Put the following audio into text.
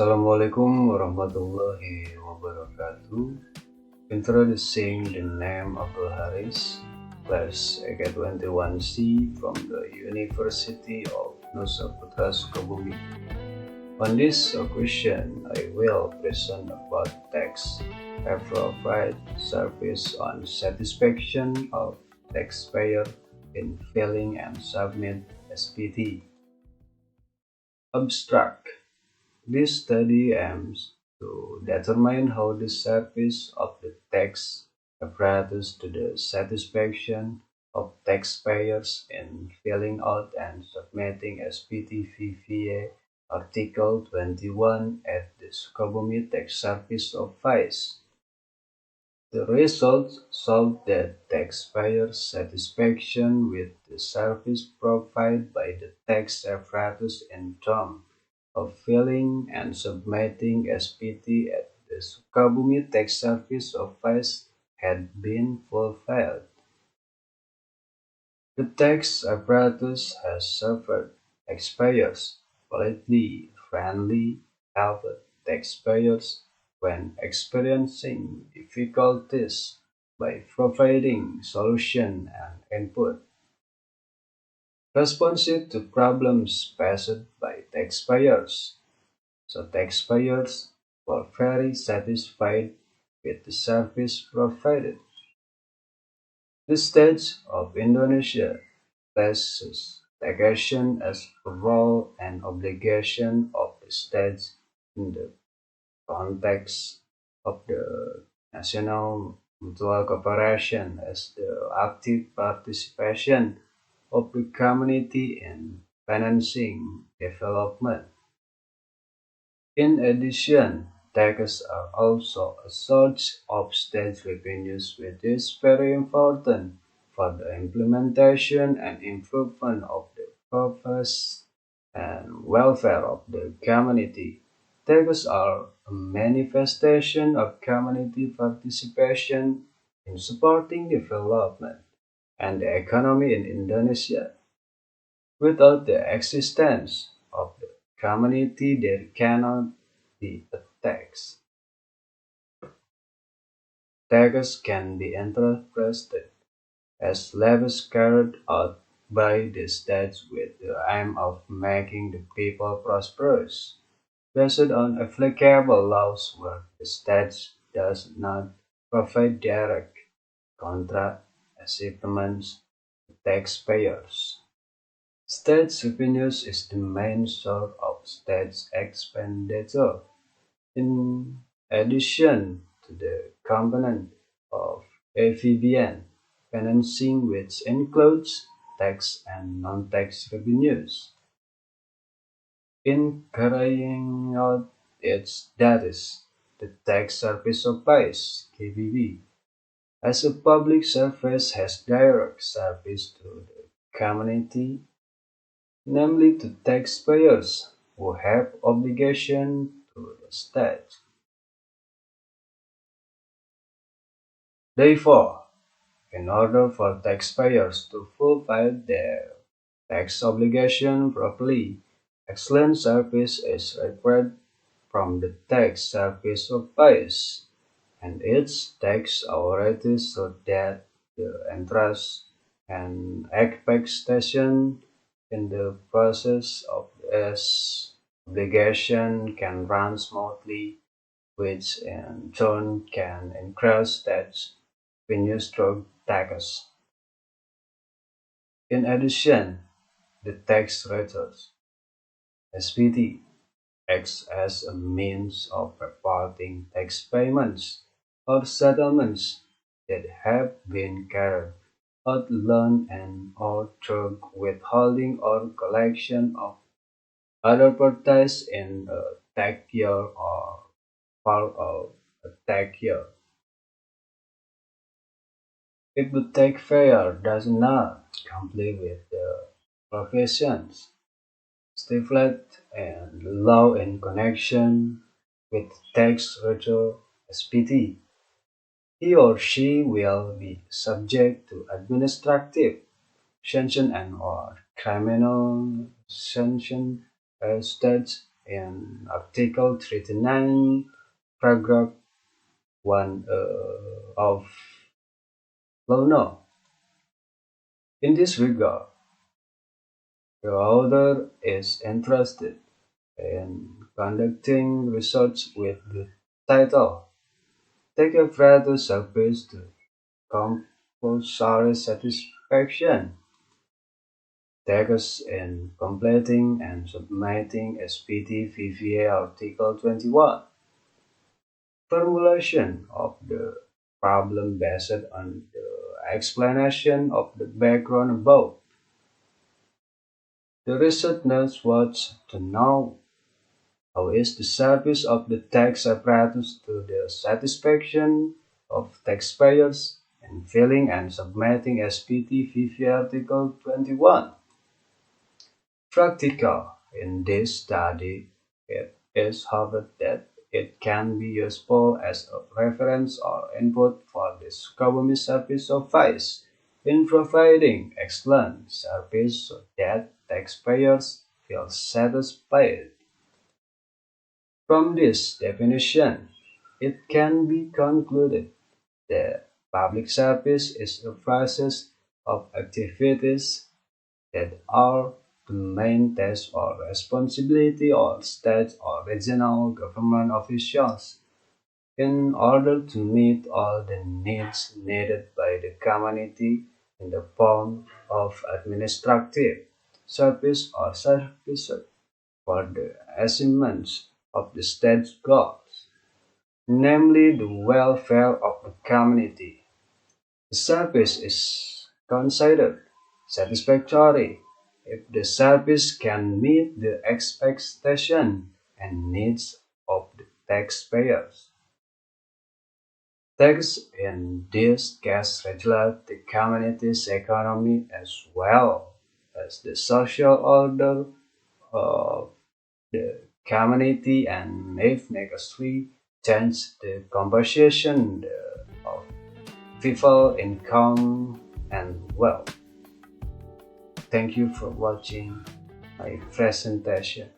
Assalamualaikum warahmatullahi wabarakatuh. Introducing the name Abdul Haris, class AK21C from the University of Nusa Putra Sukabumi. On this occasion, I will present about tax provide service on satisfaction of taxpayer in filing and submit SPT. Abstract. This study aims to determine how the service of the tax apparatus to the satisfaction of taxpayers in filling out and submitting SPT-VVA Article 21 at the Sukabumi Tax Service Office. The results show that taxpayers' satisfaction with the service provided by the tax apparatus in terms of filing and submitting SPT at the Sukabumi Tax Service Office had been fulfilled. The tax apparatus has served taxpayers politely, friendly, helped taxpayers when experiencing difficulties by providing solution and input responsive to problems faced by taxpayers. So taxpayers were very satisfied with the service provided. The state of Indonesia places taxation as a role and obligation of the state in the context of the national mutual cooperation as the active participation of the community in financing development. In addition, taxes are also a source of state revenues which is very important for the implementation and improvement of the purpose and welfare of the community. Taxes are a manifestation of community participation in supporting development and the economy in Indonesia. Without the existence of the community, there cannot be a tax. Taxes can be interpreted as levies carried out by the state with the aim of making the people prosperous, based on applicable laws where the state does not provide direct contra assignments to taxpayers. State revenues is the main source of state expenditure. In addition to the component of AVBN financing which includes tax and non-tax revenues. In carrying out its duties, the Tax Service Office (KBB) as a public service has direct service to the community, namely to taxpayers who have obligation to the state. Therefore, in order for taxpayers to fulfill their tax obligation properly, excellent service is required from the Tax Service Office and its tax authorities so that the interest and expectation in the process of its obligation can run smoothly, which in turn can increase tax revenues through taxes. In addition, the tax returns (SPT) acts as a means of reporting tax payments or settlements that have been carried out alone and or through withholding or collection of other parties in a tax year or part of a tax year. If the taxpayer does not comply with the provisions stipulated in the law in connection with tax return (SPT), he or she will be subject to administrative sanction and or criminal sanction by state in Article 39, paragraph 1 of Law No. In this regard, the author is interested in conducting research with the title Take a Further Surface to Compulsory Satisfaction. Takers in completing and submitting SPT VVA Article 21. Formulation of the problem based on the explanation of the background above. The researchers wants to know how is the service of the tax apparatus to the satisfaction of taxpayers in filing and submitting SPT VVA Article 21. Practical. In this study, it is hoped that it can be useful as a reference or input for this government service office in providing excellent service so that taxpayers feel satisfied. From this definition, it can be concluded that public service is a process of activities that are the main task or responsibility of state or regional government officials in order to meet all the needs needed by the community in the form of administrative service or services for the achievement of the state's goals, namely the welfare of the community. The service is considered satisfactory if the service can meet the expectation and needs of the taxpayers. Tax in this case regulate the community's economy as well as the social order of the community and if necessary change the composition of people income and wealth. Thank you for watching my presentation.